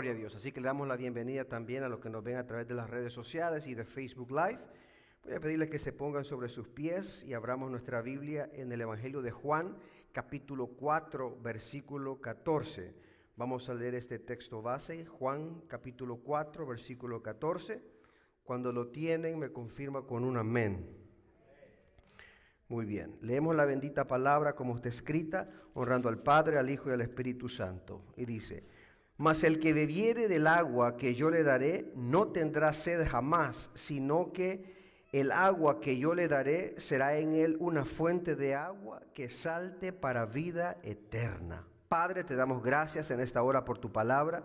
Gloria a Dios. Así que le damos la bienvenida también a los que nos ven a través de las redes sociales y de Facebook Live. Voy a pedirles que se pongan sobre sus pies y abramos nuestra Biblia en el Evangelio de Juan, capítulo 4, versículo 14. Vamos a leer este texto base, Juan, capítulo 4, versículo 14. Cuando lo tienen, me confirma con un amén. Muy bien, leemos la bendita palabra como está escrita, honrando al Padre, al Hijo y al Espíritu Santo. Y dice: mas el que bebiere del agua que yo le daré, no tendrá sed jamás, sino que el agua que yo le daré será en él una fuente de agua que salte para vida eterna. Padre, te damos gracias en esta hora por tu palabra.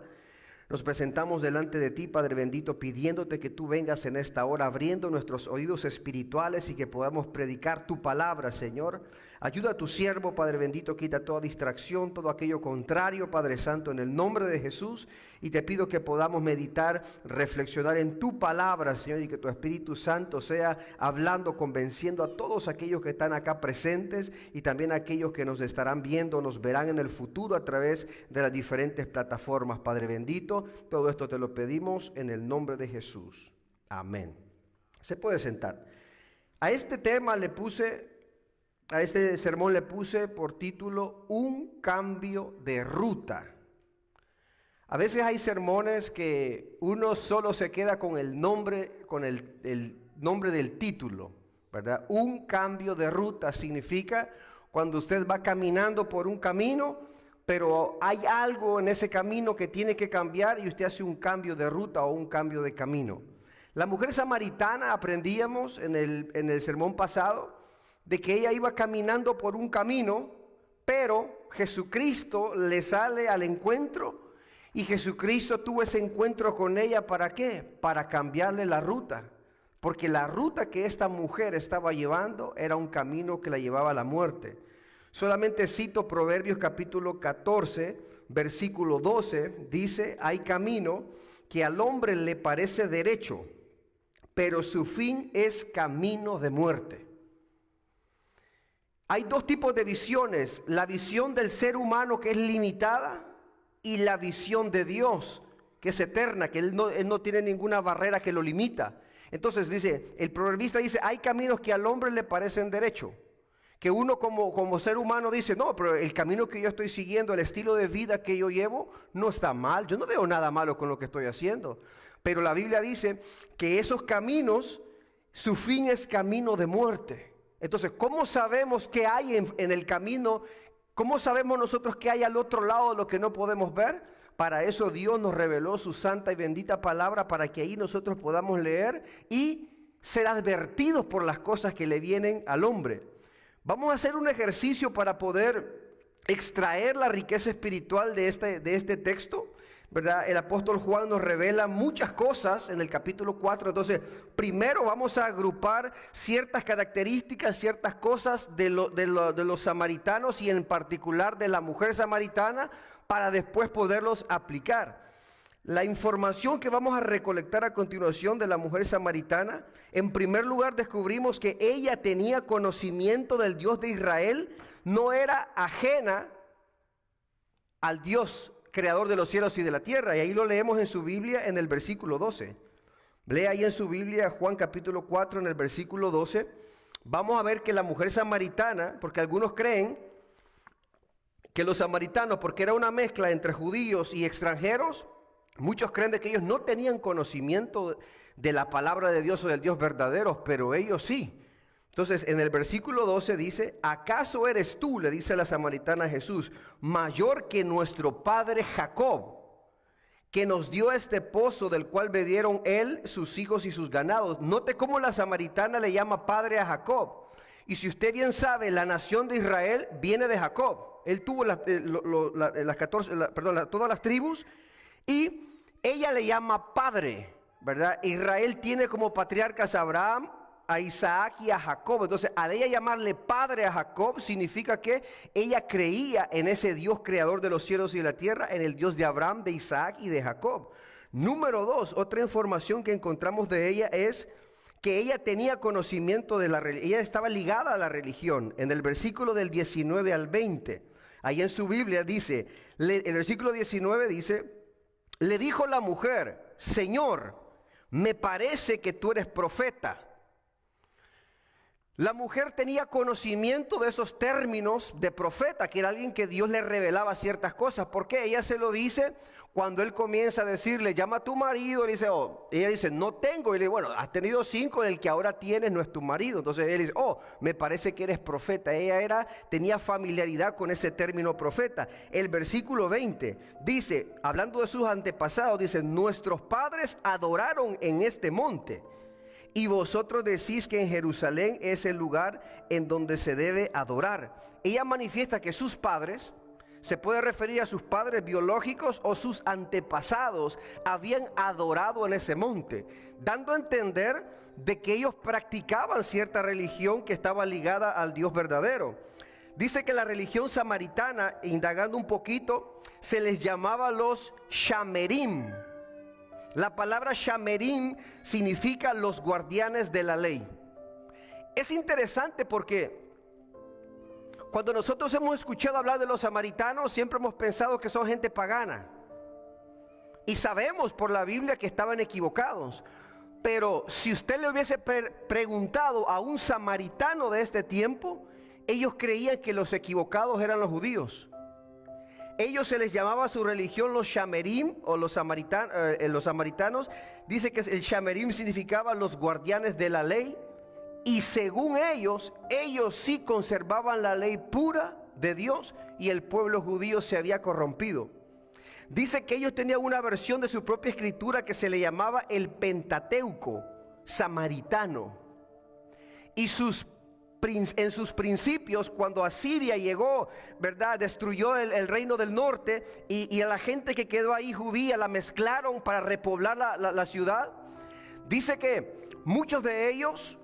Nos presentamos delante de ti, Padre bendito, pidiéndote que tú vengas en esta hora, abriendo nuestros oídos espirituales y que podamos predicar tu palabra, Señor. Ayuda a tu siervo, Padre bendito, quita toda distracción, todo aquello contrario, Padre Santo, en el nombre de Jesús. Y te pido que podamos meditar, reflexionar en tu palabra, Señor, y que tu Espíritu Santo sea hablando, convenciendo a todos aquellos que están acá presentes y también a aquellos que nos estarán viendo, nos verán en el futuro a través de las diferentes plataformas, Padre bendito. Todo esto te lo pedimos en el nombre de Jesús. Amén. Se puede sentar. A este sermón le puse por título Un cambio de ruta. A veces hay sermones que uno solo se queda con el nombre del título, ¿verdad? Un cambio de ruta significa cuando usted va caminando por un camino, pero hay algo en ese camino que tiene que cambiar y usted hace un cambio de ruta o un cambio de camino. La mujer samaritana, aprendíamos en el sermón pasado, de que ella iba caminando por un camino, pero Jesucristo le sale al encuentro y Jesucristo tuvo ese encuentro con ella. ¿Para qué? Para cambiarle la ruta, porque la ruta que esta mujer estaba llevando era un camino que la llevaba a la muerte. Solamente cito Proverbios capítulo 14, versículo 12, dice: hay camino que al hombre le parece derecho, pero su fin es camino de muerte. Hay dos tipos de visiones: la visión del ser humano, que es limitada, y la visión de Dios, que es eterna, que Él no tiene ninguna barrera que lo limita. Entonces dice, el proverbista dice, hay caminos que al hombre le parecen derecho, que uno como ser humano dice, no, pero el camino que yo estoy siguiendo, el estilo de vida que yo llevo, no está mal. Yo no veo nada malo con lo que estoy haciendo. Pero la Biblia dice que esos caminos, su fin es camino de muerte. Entonces, ¿cómo sabemos qué hay en el camino? ¿Cómo sabemos nosotros qué hay al otro lado de lo que no podemos ver? Para eso Dios nos reveló su santa y bendita palabra, para que ahí nosotros podamos leer y ser advertidos por las cosas que le vienen al hombre. Vamos a hacer un ejercicio para poder extraer la riqueza espiritual de este texto, ¿verdad? El apóstol Juan nos revela muchas cosas en el capítulo 4. Entonces, primero vamos a agrupar ciertas características, ciertas cosas de los samaritanos y en particular de la mujer samaritana, para después poderlos aplicar. La información que vamos a recolectar a continuación de la mujer samaritana, en primer lugar descubrimos que ella tenía conocimiento del Dios de Israel, no era ajena al Dios creador de los cielos y de la tierra, y ahí lo leemos en su Biblia en el versículo 12. Lea ahí en su Biblia Juan capítulo 4 en el versículo 12. Vamos a ver que la mujer samaritana, porque algunos creen que los samaritanos, porque era una mezcla entre judíos y extranjeros, muchos creen de que ellos no tenían conocimiento de la palabra de Dios o del Dios verdadero, pero ellos sí. Entonces, en el versículo 12 dice, ¿acaso eres tú, le dice la samaritana a Jesús, mayor que nuestro padre Jacob, que nos dio este pozo del cual bebieron él, sus hijos y sus ganados? Note cómo la samaritana le llama padre a Jacob. Y si usted bien sabe, la nación de Israel viene de Jacob. Él tuvo todas las tribus, y ella le llama padre, ¿verdad? Israel tiene como patriarcas a Abraham, a Isaac y a Jacob. Entonces, al ella llamarle padre a Jacob, significa que ella creía en ese Dios creador de los cielos y de la tierra, en el Dios de Abraham, de Isaac y de Jacob. Número 2, otra información que encontramos de ella es que ella tenía conocimiento de la religión. Ella estaba ligada a la religión. En el versículo del 19 al 20, ahí en su Biblia dice, el versículo 19 dice: Le dijo la mujer: Señor, me parece que tú eres profeta. La mujer tenía conocimiento de esos términos de profeta, que era alguien que Dios le revelaba ciertas cosas. ¿Por qué? Ella se lo dice cuando él comienza a decirle: llama a tu marido. Le dice, ella dice: no tengo. Y le dice: bueno, has tenido 5, el que ahora tienes no es tu marido. Entonces él dice: me parece que eres profeta. Ella tenía familiaridad con ese término profeta. El versículo 20 dice, hablando de sus antepasados, dice: nuestros padres adoraron en este monte, y vosotros decís que en Jerusalén es el lugar en donde se debe adorar. Ella manifiesta que sus padres, se puede referir a sus padres biológicos o sus antepasados, habían adorado en ese monte, dando a entender de que ellos practicaban cierta religión que estaba ligada al Dios verdadero. Dice que la religión samaritana, indagando un poquito, se les llamaba los Shamerim. La palabra Shamerim significa los guardianes de la ley. Es interesante porque cuando nosotros hemos escuchado hablar de los samaritanos, siempre hemos pensado que son gente pagana. Y sabemos por la Biblia que estaban equivocados. Pero si usted le hubiese preguntado a un samaritano de este tiempo, ellos creían que los equivocados eran los judíos. Ellos se les llamaba a su religión los Shamerim o los samaritanos. Dice que el Shamerim significaba los guardianes de la ley. Y según ellos sí conservaban la ley pura de Dios, y el pueblo judío se había corrompido. Dice que ellos tenían una versión de su propia escritura que se le llamaba el Pentateuco samaritano. Y en sus principios, cuando Asiria llegó, ¿verdad?, destruyó el reino del norte, y a la gente que quedó ahí judía la mezclaron para repoblar la ciudad. Dice que muchos de ellos,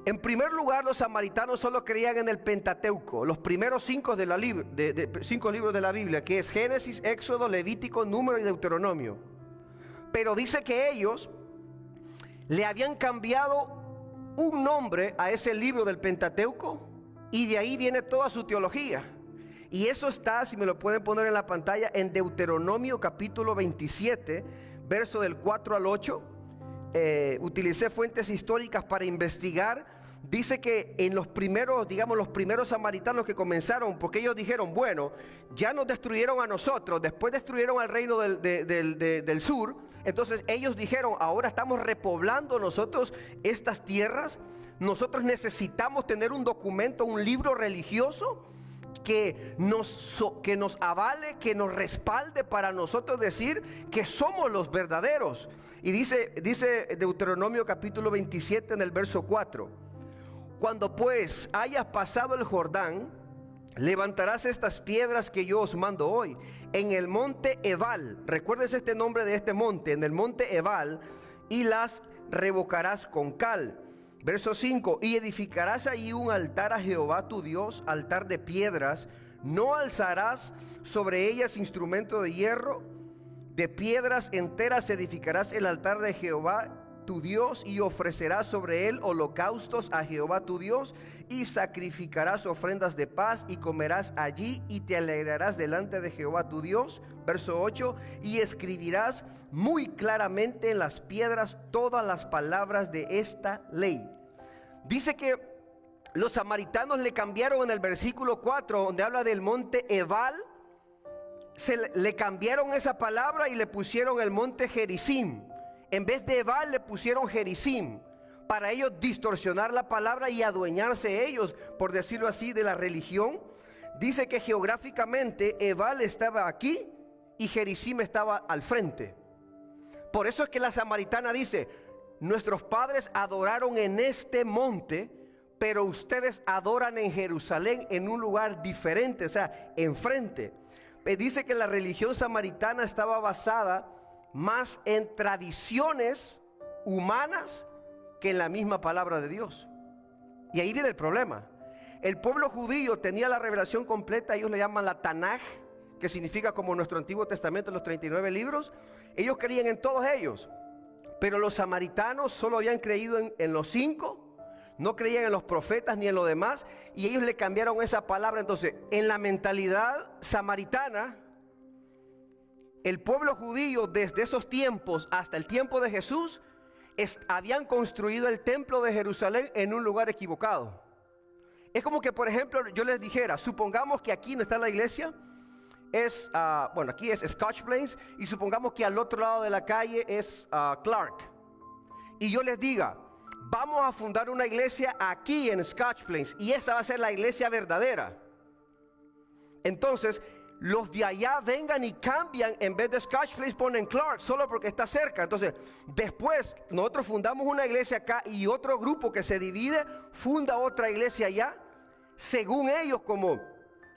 en primer lugar, los samaritanos solo creían en el Pentateuco, los primeros 5 5 libros de la Biblia, que es Génesis, Éxodo, Levítico, Número y Deuteronomio. Pero dice que ellos le habían cambiado un nombre a ese libro del Pentateuco, y de ahí viene toda su teología. Y eso está, si me lo pueden poner en la pantalla, en Deuteronomio capítulo 27, verso del 4 al 8. Utilicé fuentes históricas para investigar. Dice que en los primeros samaritanos que comenzaron, porque ellos dijeron: bueno, ya nos destruyeron a nosotros, después destruyeron al reino del sur. Entonces ellos dijeron: ahora estamos repoblando nosotros estas tierras. Nosotros necesitamos tener un documento, un libro religioso que nos avale, que nos respalde para nosotros decir que somos los verdaderos. Y dice Deuteronomio capítulo 27 en el verso 4: cuando pues hayas pasado el Jordán, levantarás estas piedras que yo os mando hoy en el monte Ebal. Recuerdes este nombre de este monte, en el monte Ebal, y las revocarás con cal. Verso 5: y edificarás ahí un altar a Jehová tu Dios, altar de piedras. No alzarás sobre ellas instrumento de hierro. De piedras enteras edificarás el altar de Jehová tu Dios, y ofrecerás sobre él holocaustos a Jehová tu Dios, y sacrificarás ofrendas de paz, y comerás allí, y te alegrarás delante de Jehová tu Dios. Verso 8: y escribirás muy claramente en las piedras todas las palabras de esta ley. Dice que los samaritanos le cambiaron en el versículo 4, donde habla del monte Ebal, le cambiaron esa palabra y le pusieron el monte Gerizim. En vez de Ebal le pusieron Gerizim, para ellos distorsionar la palabra y adueñarse ellos, por decirlo así, de la religión. Dice que geográficamente Ebal estaba aquí y Gerizim estaba al frente. Por eso es que la samaritana dice: nuestros padres adoraron en este monte, pero ustedes adoran en Jerusalén, en un lugar diferente, o sea, enfrente. Dice que la religión samaritana estaba basada más en tradiciones humanas que en la misma palabra de Dios. Y ahí viene el problema. El pueblo judío tenía la revelación completa, ellos le llaman la Tanaj, que significa como nuestro Antiguo Testamento, los 39 libros. Ellos creían en todos ellos, pero los samaritanos solo habían creído en los 5, no creían en los profetas ni en lo demás, y ellos le cambiaron esa palabra. Entonces, en la mentalidad samaritana, el pueblo judío desde esos tiempos hasta el tiempo de Jesús habían construido el templo de Jerusalén en un lugar equivocado. Es como que, por ejemplo, yo les dijera, supongamos que aquí donde está la iglesia es, aquí es Scotch Plains, y supongamos que al otro lado de la calle es Clark. Y yo les diga, vamos a fundar una iglesia aquí en Scotch Plains, y esa va a ser la iglesia verdadera. Entonces, los de allá vengan y cambian, en vez de Scotch Plains ponen Clark, solo porque está cerca. Entonces, después nosotros fundamos una iglesia acá y otro grupo que se divide funda otra iglesia allá. Según ellos, como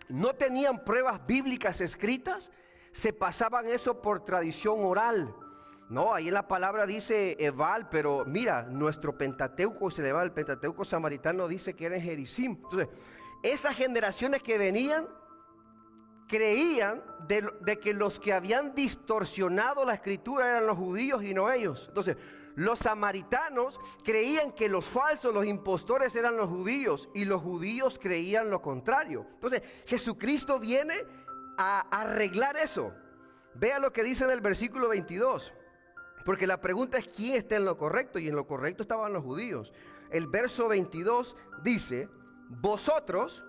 no tenían pruebas bíblicas escritas, se pasaban eso por tradición oral. No, ahí en la palabra dice Ebal, pero mira, nuestro Pentateuco se le va, el Pentateuco samaritano dice que era en Gerizim. Entonces, esas generaciones que venían creían de que los que habían distorsionado la escritura eran los judíos y no ellos. Entonces, los samaritanos creían que los falsos, los impostores eran los judíos, y los judíos creían lo contrario. Entonces, Jesucristo viene a arreglar eso. Vea lo que dice en el versículo 22. Porque la pregunta es quién está en lo correcto, y en lo correcto estaban los judíos. El verso 22 dice: vosotros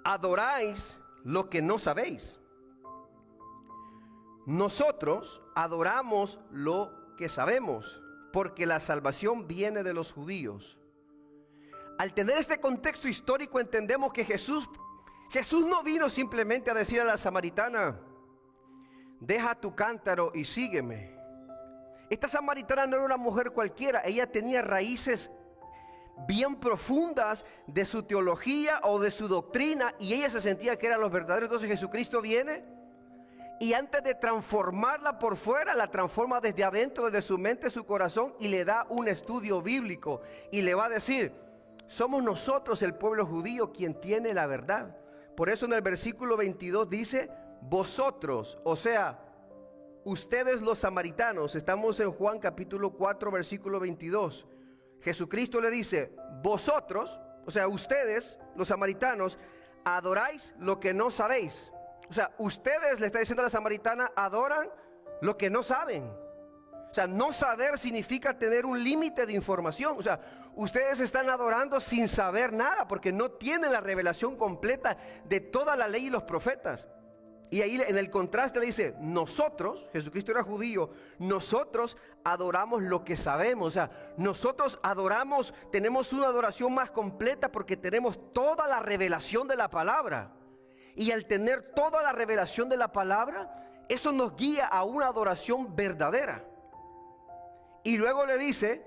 adoráis lo que no sabéis. Nosotros adoramos lo que sabemos, porque la salvación viene de los judíos. Al tener este contexto histórico, entendemos que Jesús no vino simplemente a decir a la samaritana: deja tu cántaro y sígueme. Esta samaritana no era una mujer cualquiera, ella tenía raíces bien profundas de su teología o de su doctrina, y ella se sentía que eran los verdaderos. Entonces Jesucristo viene y antes de transformarla por fuera, la transforma desde adentro, desde su mente, su corazón, y le da un estudio bíblico y le va a decir: somos nosotros, el pueblo judío, quien tiene la verdad. Por eso en el versículo 22 dice: vosotros, o sea, ustedes los samaritanos. Estamos en Juan capítulo 4 versículo 22. Jesucristo le dice: vosotros, o sea, ustedes, los samaritanos, adoráis lo que no sabéis. O sea, ustedes, le está diciendo a la samaritana, adoran lo que no saben. O sea, no saber significa tener un límite de información. O sea, ustedes están adorando sin saber nada, porque no tienen la revelación completa de toda la ley y los profetas. Y ahí en el contraste le dice: nosotros, Jesucristo era judío, nosotros adoramos lo que sabemos. O sea, nosotros adoramos, tenemos una adoración más completa porque tenemos toda la revelación de la palabra. Y al tener toda la revelación de la palabra, eso nos guía a una adoración verdadera. Y luego le dice: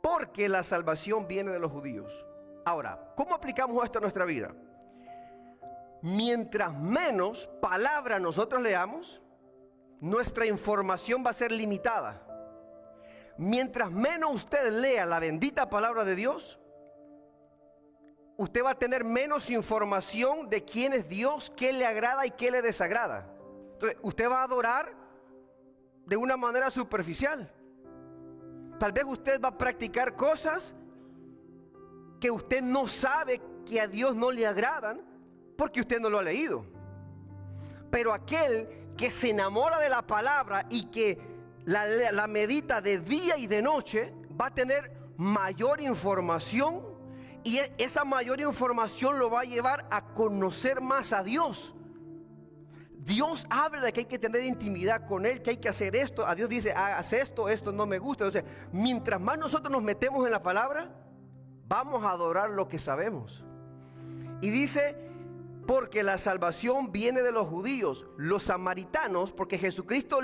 porque la salvación viene de los judíos. Ahora, ¿cómo aplicamos esto a nuestra vida? Mientras menos palabra nosotros leamos, nuestra información va a ser limitada. Mientras menos usted lea la bendita palabra de Dios, usted va a tener menos información de quién es Dios, qué le agrada y qué le desagrada. Entonces, usted va a adorar de una manera superficial. Tal vez usted va a practicar cosas que usted no sabe que a Dios no le agradan, porque usted no lo ha leído. Pero aquel que se enamora de la palabra y que la medita de día y de noche, va a tener mayor información, y esa mayor información lo va a llevar a conocer más a Dios. Dios habla de que hay que tener intimidad con Él, que hay que hacer esto. A Dios dice: haz esto, esto no me gusta. Entonces, mientras más nosotros nos metemos en la palabra, vamos a adorar lo que sabemos. Y dice: porque la salvación viene de los judíos. Los samaritanos, porque Jesucristo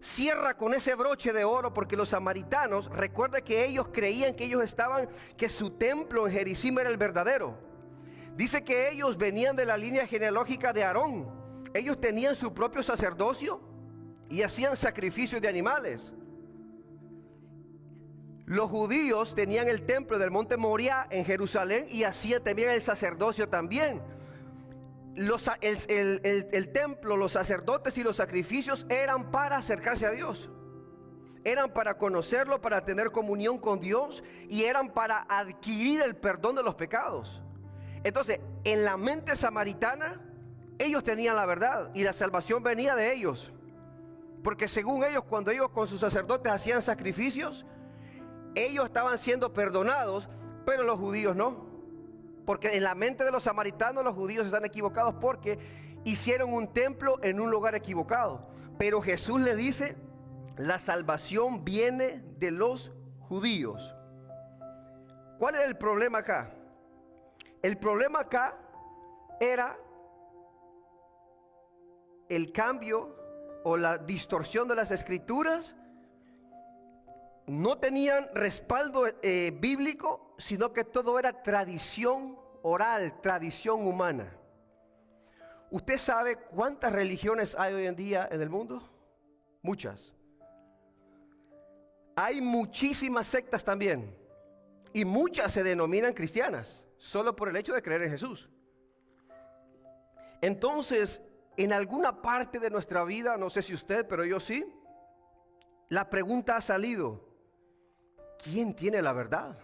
cierra con ese broche de oro, porque los samaritanos, recuerda que ellos creían que su templo en Gerizim era el verdadero. Dice que ellos venían de la línea genealógica de Aarón. Ellos tenían su propio sacerdocio y hacían sacrificios de animales. Los judíos tenían el templo del monte Moriah en Jerusalén y hacían también el sacerdocio también. El templo, los sacerdotes y los sacrificios eran para acercarse a Dios. Eran para conocerlo, para tener comunión con Dios, y eran para adquirir el perdón de los pecados. Entonces, en la mente samaritana, Ellos tenían la verdad y la salvación venía de ellos. Porque según ellos, cuando ellos con sus sacerdotes hacían sacrificios, ellos estaban siendo perdonados, pero los judíos no. Porque en la mente de los samaritanos los judíos están equivocados porque hicieron un templo en un lugar equivocado. Pero Jesús les dice, la salvación viene de los judíos. ¿Cuál era el problema acá? El problema acá era el cambio o la distorsión de las escrituras. No tenían respaldo bíblico, sino que todo era tradición oral, tradición humana. ¿Usted sabe cuántas religiones hay hoy en día en el mundo? Muchas. Hay muchísimas sectas también, y muchas se denominan cristianas, solo por el hecho de creer en Jesús. Entonces, en alguna parte de nuestra vida, no sé si usted, pero yo sí, la pregunta ha salido: ¿quién tiene la verdad?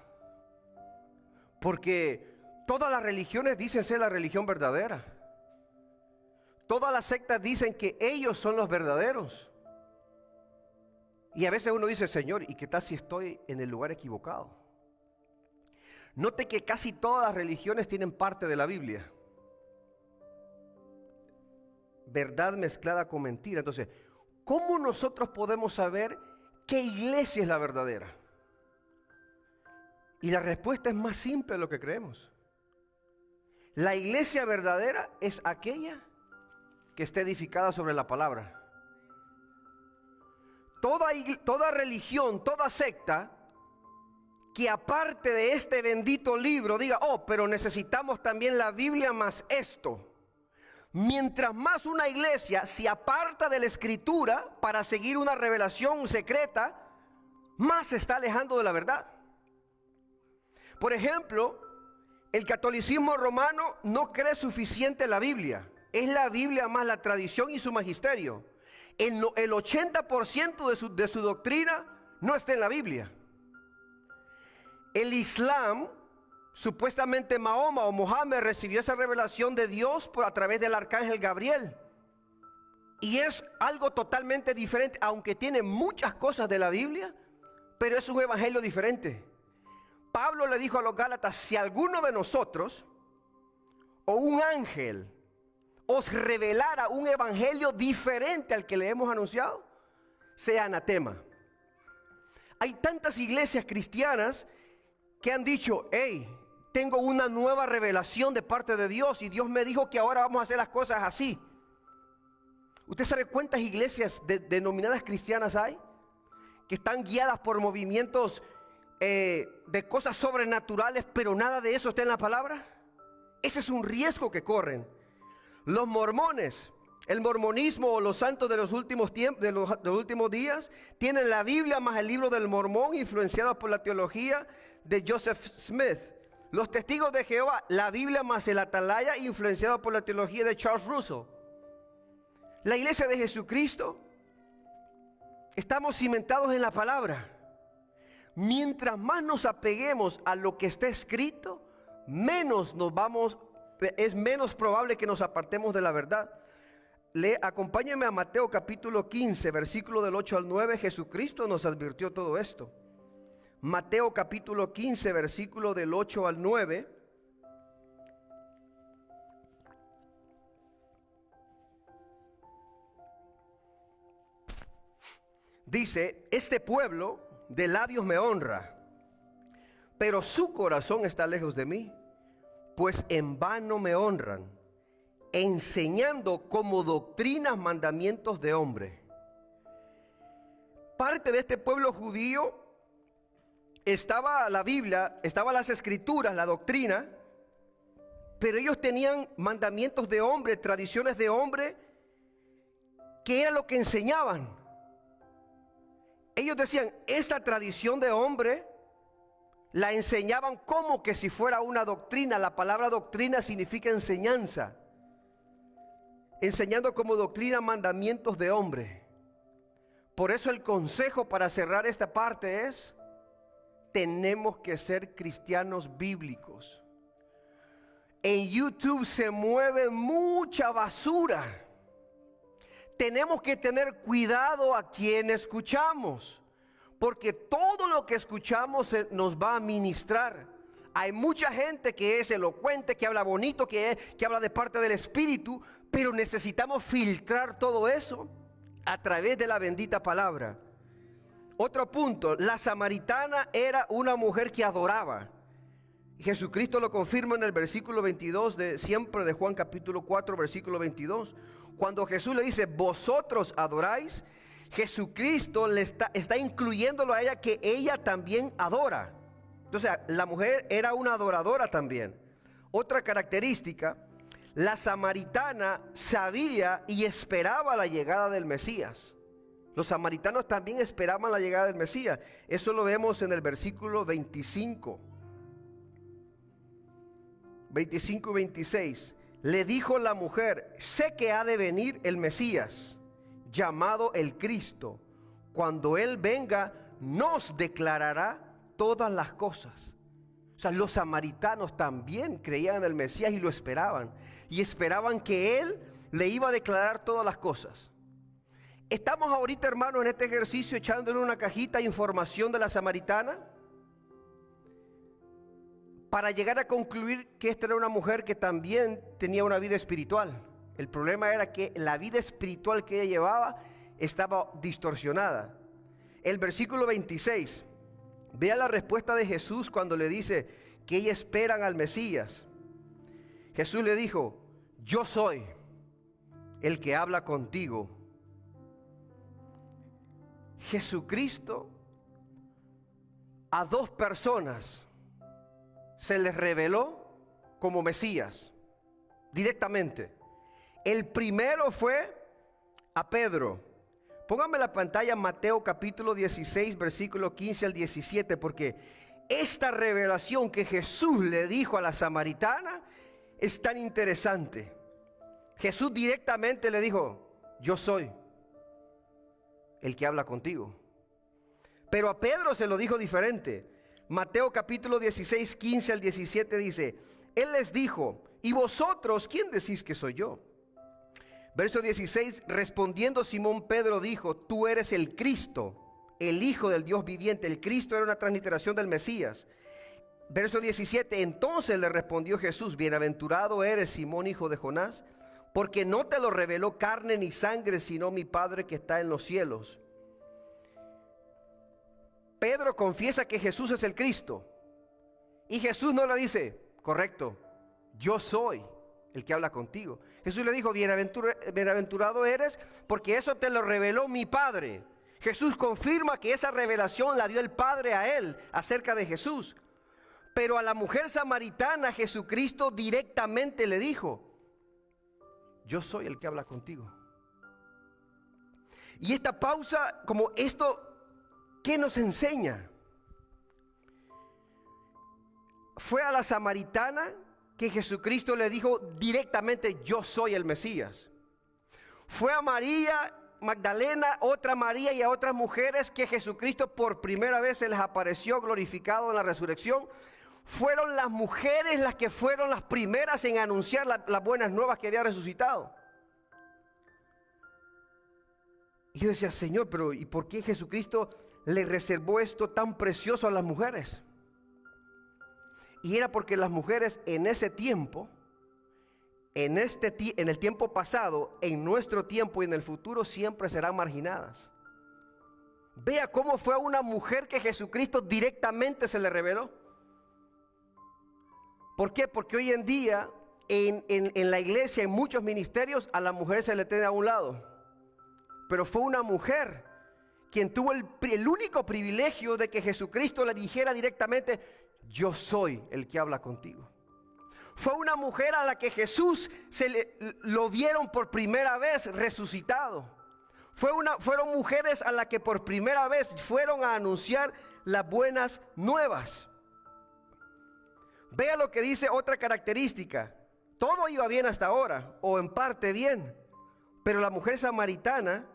Porque todas las religiones dicen ser la religión verdadera. Todas las sectas dicen que ellos son los verdaderos. Y a veces uno dice, Señor, ¿y qué tal si estoy en el lugar equivocado? Note que casi todas las religiones tienen parte de la Biblia. Verdad mezclada con mentira. Entonces, ¿cómo nosotros podemos saber qué iglesia es la verdadera? Y la respuesta es más simple de lo que creemos. La iglesia verdadera es aquella que esté edificada sobre la palabra. Toda religión, toda secta que aparte de este bendito libro diga, oh, pero necesitamos también la Biblia más esto. Mientras más una iglesia se aparta de la escritura para seguir una revelación secreta, más se está alejando de la verdad. Por ejemplo, el catolicismo romano no cree suficiente en la Biblia. Es la Biblia más la tradición y su magisterio. El 80% de su doctrina no está en la Biblia. El Islam, supuestamente Mahoma o Mohammed recibió esa revelación de Dios a través del arcángel Gabriel. Y es algo totalmente diferente, aunque tiene muchas cosas de la Biblia, pero es un evangelio diferente. Pablo le dijo a los Gálatas, si alguno de nosotros o un ángel os revelara un evangelio diferente al que le hemos anunciado, sea anatema. Hay tantas iglesias cristianas que han dicho, hey, tengo una nueva revelación de parte de Dios y Dios me dijo que ahora vamos a hacer las cosas así. ¿Usted sabe cuántas iglesias denominadas cristianas hay? Que están guiadas por movimientos de cosas sobrenaturales, pero nada de eso está en la palabra. Ese es un riesgo que corren. Los mormones, el mormonismo o los santos de los últimos tiempos, de los últimos días, tienen la Biblia más el libro del Mormón, influenciados por la teología de Joseph Smith. Los testigos de Jehová, la Biblia más el Atalaya, influenciado por la teología de Charles Russell. La iglesia de Jesucristo, estamos cimentados en la palabra. Mientras más nos apeguemos a lo que está escrito, es menos probable que nos apartemos de la verdad. Acompáñenme a Mateo capítulo 15, versículo del 8 al 9. Jesucristo nos advirtió todo esto. Mateo capítulo 15, versículo del 8 al 9. Dice, este pueblo de labios me honra, pero su corazón está lejos de mí, pues en vano me honran, enseñando como doctrinas mandamientos de hombre. Parte de este pueblo judío estaba la Biblia, estaban las escrituras, la doctrina, pero ellos tenían mandamientos de hombre, tradiciones de hombre, que era lo que enseñaban. Ellos decían, esta tradición de hombre la enseñaban como que si fuera una doctrina. La palabra doctrina significa enseñanza. Enseñando como doctrina mandamientos de hombre. Por eso el consejo para cerrar esta parte es, tenemos que ser cristianos bíblicos. En YouTube se mueve mucha basura. Tenemos que tener cuidado a quien escuchamos, porque todo lo que escuchamos nos va a ministrar. Hay mucha gente que es elocuente, que habla bonito, que habla de parte del Espíritu, pero necesitamos filtrar todo eso a través de la bendita palabra. Otro punto, la samaritana era una mujer que adoraba. Jesucristo lo confirma en el versículo 22 de Juan capítulo 4, versículo 22. Cuando Jesús le dice, vosotros adoráis, Jesucristo le está incluyéndolo a ella, que ella también adora. Entonces, la mujer era una adoradora también. Otra característica, la samaritana sabía y esperaba la llegada del Mesías. Los samaritanos también esperaban la llegada del Mesías. Eso lo vemos en el versículo 25 y 26. Le dijo la mujer, sé que ha de venir el Mesías, llamado el Cristo. Cuando Él venga, nos declarará todas las cosas. O sea, los samaritanos también creían en el Mesías y lo esperaban. Y esperaban que Él le iba a declarar todas las cosas. Estamos ahorita, hermanos, en este ejercicio echándole una cajita de información de la samaritana, para llegar a concluir que esta era una mujer que también tenía una vida espiritual. El problema era que la vida espiritual que ella llevaba estaba distorsionada. El versículo 26, vea la respuesta de Jesús cuando le dice que ellos esperan al Mesías. Jesús le dijo, yo soy el que habla contigo. Jesucristo a dos personas se les reveló como Mesías directamente. El primero fue a Pedro. Póngame en la pantalla Mateo capítulo 16, versículo 15 al 17, porque esta revelación que Jesús le dijo a la samaritana es tan interesante. Jesús directamente le dijo, yo soy el que habla contigo. Pero a Pedro se lo dijo diferente. Mateo capítulo 16, 15 al 17 dice, Él les dijo, ¿y vosotros quién decís que soy yo? Verso 16, respondiendo Simón Pedro dijo, tú eres el Cristo, el Hijo del Dios viviente. El Cristo era una transliteración del Mesías. Verso 17, entonces le respondió Jesús, bienaventurado eres Simón, hijo de Jonás, porque no te lo reveló carne ni sangre, sino mi Padre que está en los cielos. Pedro confiesa que Jesús es el Cristo. Y Jesús no le dice, correcto, yo soy el que habla contigo. Jesús le dijo, bienaventurado eres porque eso te lo reveló mi Padre. Jesús confirma que esa revelación la dio el Padre a él acerca de Jesús. Pero a la mujer samaritana Jesucristo directamente le dijo, yo soy el que habla contigo. Y esta pausa, como esto, ¿qué nos enseña? Fue a la samaritana que Jesucristo le dijo directamente, yo soy el Mesías. Fue a María Magdalena, otra María y a otras mujeres que Jesucristo por primera vez se les apareció glorificado en la resurrección. Fueron las mujeres las que fueron las primeras en anunciar las buenas nuevas que había resucitado. Y yo decía, Señor, pero ¿y por qué Jesucristo le reservó esto tan precioso a las mujeres? Y era porque las mujeres en ese tiempo, en el tiempo pasado, en nuestro tiempo y en el futuro siempre serán marginadas. Vea cómo fue a una mujer que Jesucristo directamente se le reveló. ¿Por qué? Porque hoy en día en la iglesia, en muchos ministerios, a la mujer se le tiene a un lado. Pero fue una mujer quien tuvo el único privilegio de que Jesucristo le dijera directamente, yo soy el que habla contigo. Fue una mujer a la que Jesús lo vieron por primera vez resucitado. Fueron mujeres a las que por primera vez fueron a anunciar las buenas nuevas. Vea lo que dice otra característica. Todo iba bien hasta ahora, o en parte bien, pero la mujer samaritana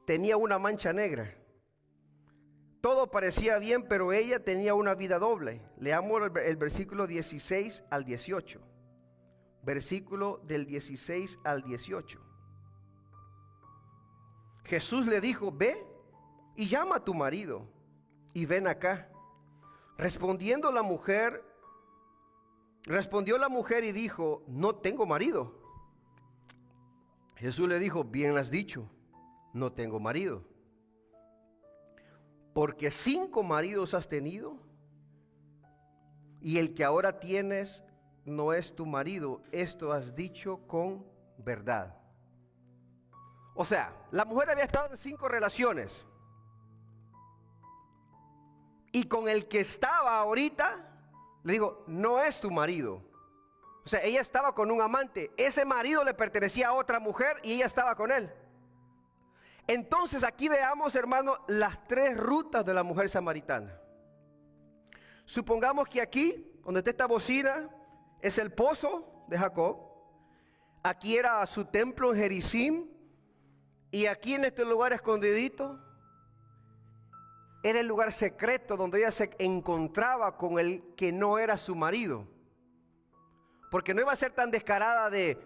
tenía una mancha negra. Todo parecía bien, pero ella tenía una vida doble. Leamos el versículo 16 al 18. Versículo del 16 al 18. Jesús le dijo: ve y llama a tu marido y ven acá. Respondió la mujer y dijo: no tengo marido. Jesús le dijo: bien has dicho, no tengo marido. Porque 5 maridos has tenido, y el que ahora tienes no es tu marido. Esto has dicho con verdad. O sea, la mujer había estado en 5 relaciones, y con el que estaba ahorita le dijo: no es tu marido. O sea, ella estaba con un amante. Ese marido le pertenecía a otra mujer y ella estaba con él. Entonces aquí veamos, hermano, las 3 rutas de la mujer samaritana. Supongamos que aquí, donde está esta bocina, es el pozo de Jacob. Aquí era su templo en Gerizim. Y aquí en este lugar escondidito era el lugar secreto donde ella se encontraba con el que no era su marido. Porque no iba a ser tan descarada de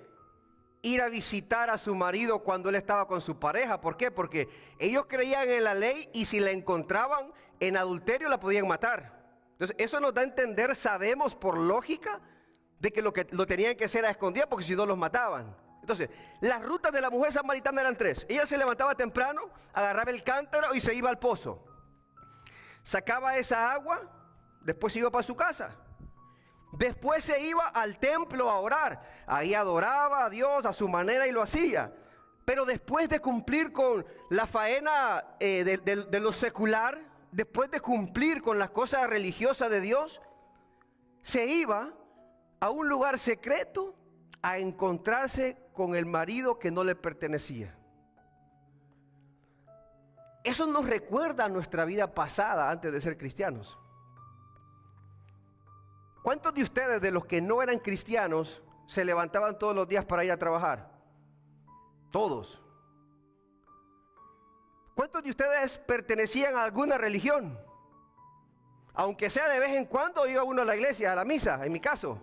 ir a visitar a su marido cuando él estaba con su pareja. ¿Por qué? Porque ellos creían en la ley, y si la encontraban en adulterio la podían matar. Entonces eso nos da a entender, sabemos por lógica, de que lo tenían que hacer a escondidas, porque si no los mataban. Entonces, las rutas de la mujer samaritana eran 3. Ella se levantaba temprano, agarraba el cántaro y se iba al pozo. Sacaba esa agua, después se iba para su casa. Después se iba al templo a orar. Ahí adoraba a Dios a su manera y lo hacía. Pero después de cumplir con la faena de lo secular, después de cumplir con las cosas religiosas de Dios, se iba a un lugar secreto a encontrarse con el marido que no le pertenecía. Eso nos recuerda a nuestra vida pasada antes de ser cristianos. ¿Cuántos de ustedes, de los que no eran cristianos, se levantaban todos los días para ir a trabajar? Todos. ¿Cuántos de ustedes pertenecían a alguna religión? Aunque sea de vez en cuando iba uno a la iglesia, a la misa, en mi caso.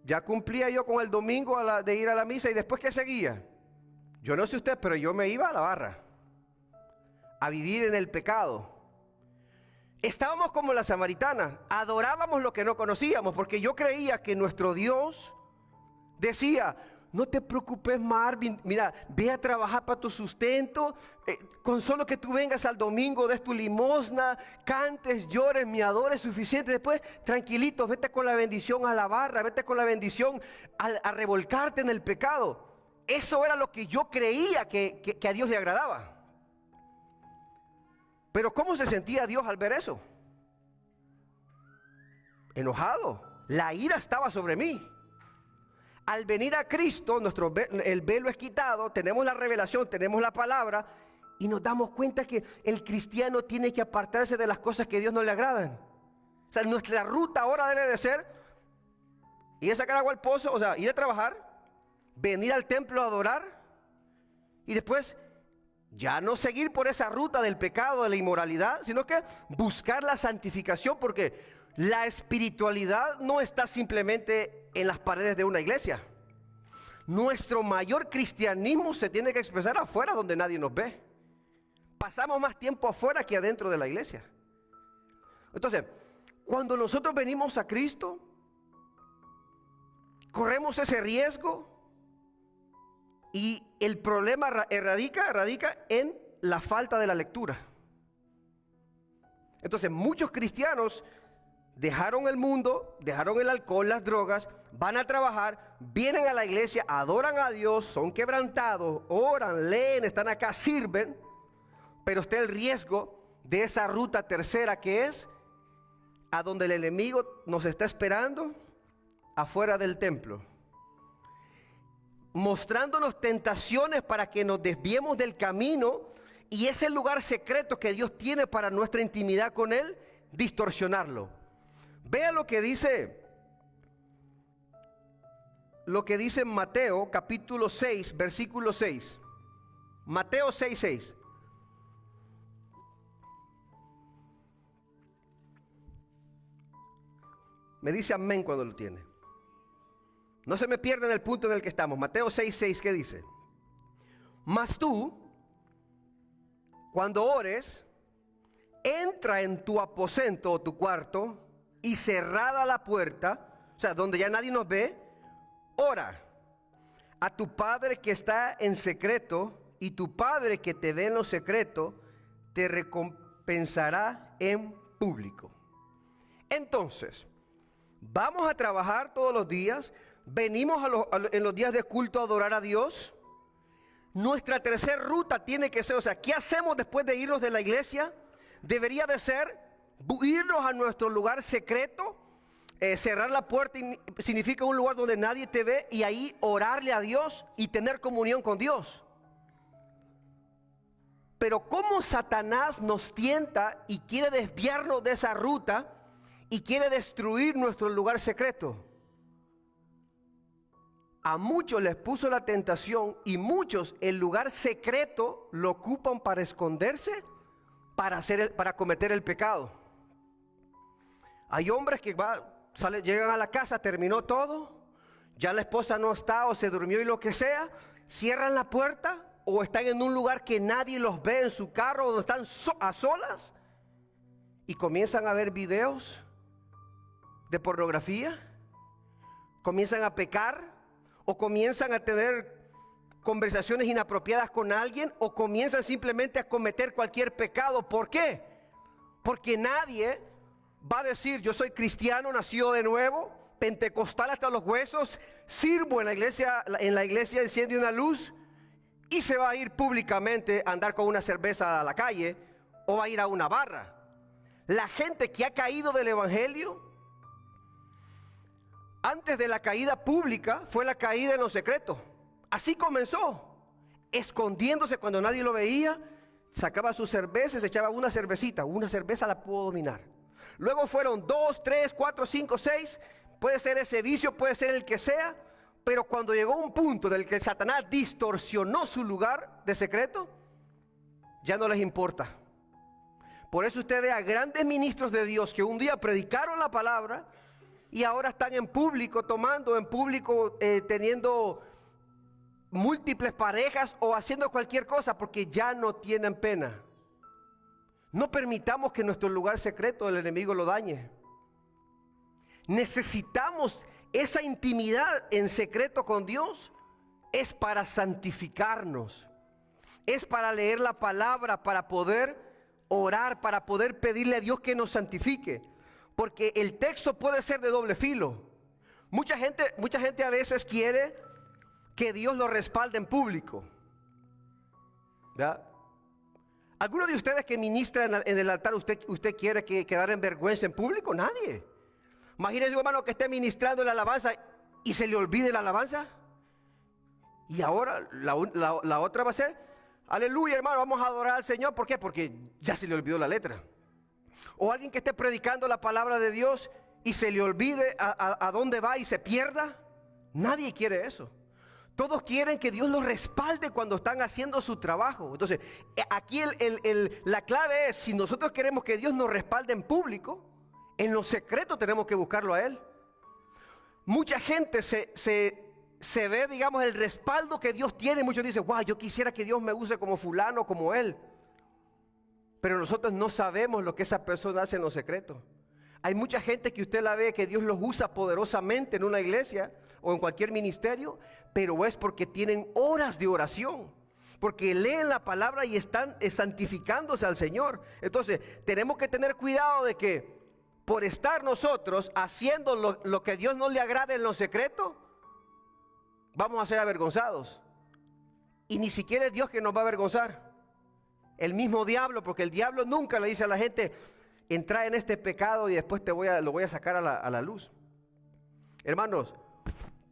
Ya cumplía yo con el domingo de ir a la misa, y después ¿qué seguía? Yo no sé usted, pero yo me iba a la barra, a vivir en el pecado. Estábamos como la samaritana, adorábamos lo que no conocíamos, porque yo creía que nuestro Dios decía: no te preocupes, Marvin, mira, ve a trabajar para tu sustento, con solo que tú vengas al domingo, des tu limosna, cantes, llores, me adores, suficiente. Después, tranquilitos, vete con la bendición a la barra, vete con la bendición a revolcarte en el pecado. Eso era lo que yo creía que a Dios le agradaba. Pero ¿cómo se sentía Dios al ver eso? Enojado. La ira estaba sobre mí. Al venir a Cristo, el velo es quitado, tenemos la revelación, tenemos la palabra, y nos damos cuenta que el cristiano tiene que apartarse de las cosas que a Dios no le agradan. O sea, nuestra ruta ahora debe de ser ir a sacar agua al pozo, o sea, ir a trabajar, venir al templo a adorar, y después ya no seguir por esa ruta del pecado, de la inmoralidad, sino que buscar la santificación, porque la espiritualidad no está simplemente en las paredes de una iglesia. Nuestro mayor cristianismo se tiene que expresar afuera, donde nadie nos ve. Pasamos más tiempo afuera que adentro de la iglesia. Entonces, cuando nosotros venimos a Cristo, corremos ese riesgo. Y el problema radica en la falta de la lectura. Entonces, muchos cristianos dejaron el mundo, dejaron el alcohol, las drogas, van a trabajar, vienen a la iglesia, adoran a Dios, son quebrantados, oran, leen, están acá, sirven, pero está el riesgo de esa ruta tercera, que es a donde el enemigo nos está esperando, afuera del templo, mostrándonos tentaciones para que nos desviemos del camino, y ese lugar secreto que Dios tiene para nuestra intimidad con Él, distorsionarlo. Vea lo que dice en Mateo capítulo 6, versículo 6. Mateo 6:6. Me dice amén cuando lo tiene. No se me pierda en el punto en el que estamos. Mateo 6:6, ¿qué dice? Mas tú, cuando ores, entra en tu aposento o tu cuarto y cerrada la puerta, o sea, donde ya nadie nos ve, ora a tu Padre que está en secreto, y tu Padre que te ve en lo secreto te recompensará en público. Entonces, vamos a trabajar todos los días, venimos en los días de culto a adorar a Dios. Nuestra tercera ruta tiene que ser, o sea, ¿qué hacemos después de irnos de la iglesia? Debería de ser irnos a nuestro lugar secreto. Cerrar la puerta significa un lugar donde nadie te ve, y ahí orarle a Dios y tener comunión con Dios. Pero cómo Satanás nos tienta y quiere desviarnos de esa ruta y quiere destruir nuestro lugar secreto. A muchos les puso la tentación, y muchos el lugar secreto lo ocupan para esconderse, para cometer el pecado. Hay hombres que llegan a la casa, terminó todo, ya la esposa no está o se durmió y lo que sea, cierran la puerta o están en un lugar que nadie los ve, en su carro donde están a solas, y comienzan a ver videos de pornografía, comienzan a pecar, o comienzan a tener conversaciones inapropiadas con alguien, o comienzan simplemente a cometer cualquier pecado. ¿Por qué? Porque nadie va a decir: yo soy cristiano, nacido de nuevo, pentecostal hasta los huesos, sirvo en la iglesia enciende una luz, y se va a ir públicamente a andar con una cerveza a la calle, o va a ir a una barra. La gente que ha caído del evangelio, antes de la caída pública, fue la caída en lo secreto. Así comenzó, escondiéndose cuando nadie lo veía, sacaba su cerveza, se echaba una cerveza la puedo dominar. Luego fueron 2, 3, 4, 5, 6, puede ser ese vicio, puede ser el que sea, pero cuando llegó un punto del que Satanás distorsionó su lugar de secreto, ya no les importa. Por eso usted ve a grandes ministros de Dios que un día predicaron la palabra y ahora están en público tomando, en público teniendo múltiples parejas o haciendo cualquier cosa, porque ya no tienen pena. No permitamos que nuestro lugar secreto el enemigo lo dañe. Necesitamos esa intimidad en secreto con Dios. Es para santificarnos, es para leer la palabra, para poder orar, para poder pedirle a Dios que nos santifique, porque el texto puede ser de doble filo. Mucha gente a veces quiere que Dios lo respalde en público, ¿verdad? ¿Alguno de ustedes que ministra en el altar, usted quiere quedar en vergüenza en público? Nadie. Imagínese un hermano que esté ministrando la alabanza y se le olvide la alabanza. Y ahora la otra va a ser: aleluya, hermano, vamos a adorar al Señor. ¿Por qué? Porque ya se le olvidó la letra. O alguien que esté predicando la palabra de Dios y se le olvide a dónde va y se pierda. Nadie quiere eso. Todos quieren que Dios los respalde cuando están haciendo su trabajo. Entonces, aquí la clave es: si nosotros queremos que Dios nos respalde en público, en lo secreto tenemos que buscarlo a Él. Mucha gente se ve, digamos, el respaldo que Dios tiene. Muchos dicen: wow, yo quisiera que Dios me use como fulano, como él. Pero nosotros no sabemos lo que esa persona hace en lo secreto. Hay mucha gente que usted la ve que Dios los usa poderosamente en una iglesia o en cualquier ministerio, pero es porque tienen horas de oración, porque leen la palabra y están santificándose al Señor. Entonces tenemos que tener cuidado de que por estar nosotros haciendo lo que a Dios no le agrada en lo secreto, vamos a ser avergonzados. Y ni siquiera es Dios que nos va a avergonzar, el mismo diablo, porque el diablo nunca le dice a la gente: entra en este pecado y después lo voy a sacar a la luz. Hermanos,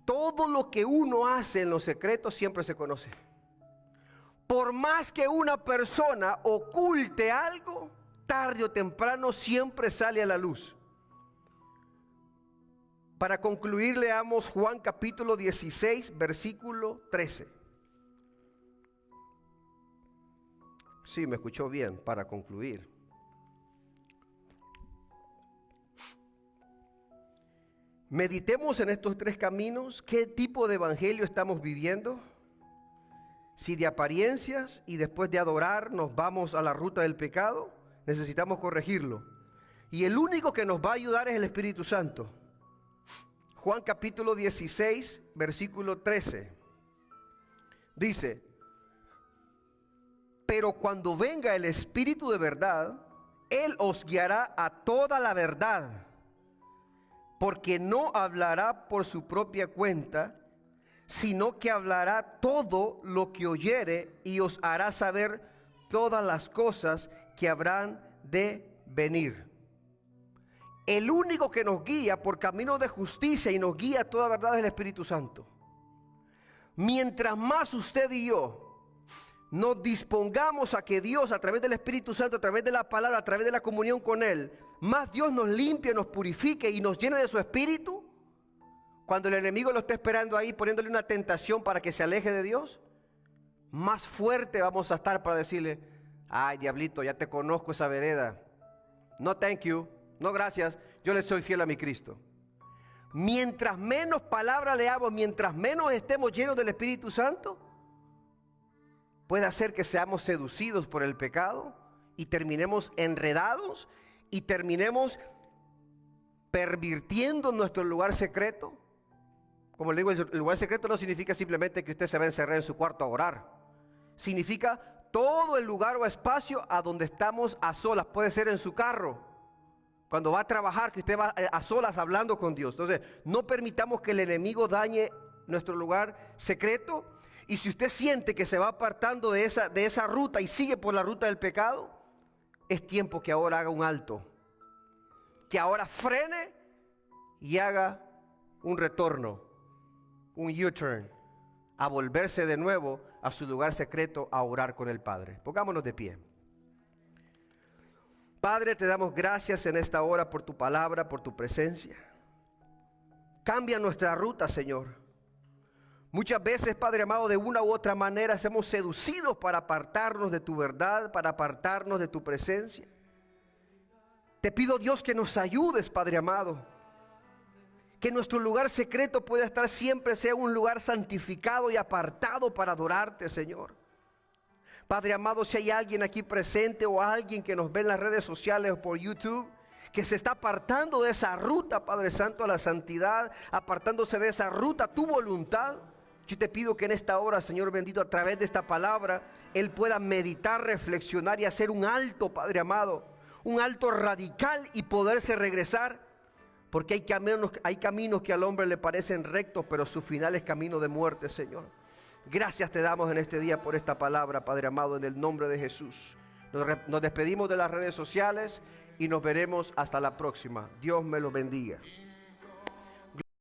todo lo que uno hace en lo secreto siempre se conoce. Por más que una persona oculte algo, tarde o temprano siempre sale a la luz. Para concluir, leamos Juan capítulo 16, versículo 13. Sí, me escuchó bien, para concluir. Meditemos en estos tres caminos. ¿Qué tipo de evangelio estamos viviendo? Si de apariencias y después de adorar nos vamos a la ruta del pecado, necesitamos corregirlo. Y el único que nos va a ayudar es el Espíritu Santo. Juan capítulo 16, versículo 13. Dice: pero cuando venga el Espíritu de verdad, Él os guiará a toda la verdad, porque no hablará por su propia cuenta, sino que hablará todo lo que oyere y os hará saber todas las cosas que habrán de venir. El único que nos guía por camino de justicia y nos guía a toda verdad es el Espíritu Santo. Mientras más usted y yo nos dispongamos a que Dios, a través del Espíritu Santo, a través de la palabra, a través de la comunión con Él, más Dios nos limpie, nos purifique y nos llene de su Espíritu, cuando el enemigo lo esté esperando ahí, poniéndole una tentación para que se aleje de Dios, más fuerte vamos a estar para decirle: ay, diablito, ya te conozco esa vereda. No, thank you. No, gracias. Yo le soy fiel a mi Cristo. Mientras menos palabra leamos, mientras menos estemos llenos del Espíritu Santo, puede hacer que seamos seducidos por el pecado y terminemos enredados y terminemos pervirtiendo nuestro lugar secreto. Como le digo, el lugar secreto no significa simplemente que usted se va a encerrar en su cuarto a orar. Significa todo el lugar o espacio a donde estamos a solas. Puede ser en su carro, cuando va a trabajar, que usted va a solas hablando con Dios. Entonces, no permitamos que el enemigo dañe nuestro lugar secreto. Y si usted siente que se va apartando de esa ruta y sigue por la ruta del pecado, es tiempo que ahora haga un alto, que ahora frene y haga un retorno, un U-turn, a volverse de nuevo a su lugar secreto a orar con el Padre. Pongámonos de pie. Padre, te damos gracias en esta hora por tu palabra, por tu presencia. Cambia nuestra ruta, Señor. Muchas veces, Padre amado, de una u otra manera somos seducidos para apartarnos de tu verdad, para apartarnos de tu presencia. Te pido, Dios, que nos ayudes, Padre amado, que nuestro lugar secreto pueda estar siempre, sea un lugar santificado y apartado para adorarte, Señor. Padre amado, si hay alguien aquí presente o alguien que nos ve en las redes sociales o por YouTube, que se está apartando de esa ruta, Padre Santo, a la santidad, apartándose de esa ruta, tu voluntad, yo te pido que en esta hora, Señor bendito, a través de esta palabra, Él pueda meditar, reflexionar y hacer un alto, Padre amado, un alto radical y poderse regresar, porque hay caminos que al hombre le parecen rectos, pero su final es camino de muerte, Señor. Gracias te damos en este día por esta palabra, Padre amado, en el nombre de Jesús. Nos despedimos de las redes sociales y nos veremos hasta la próxima. Dios me los bendiga.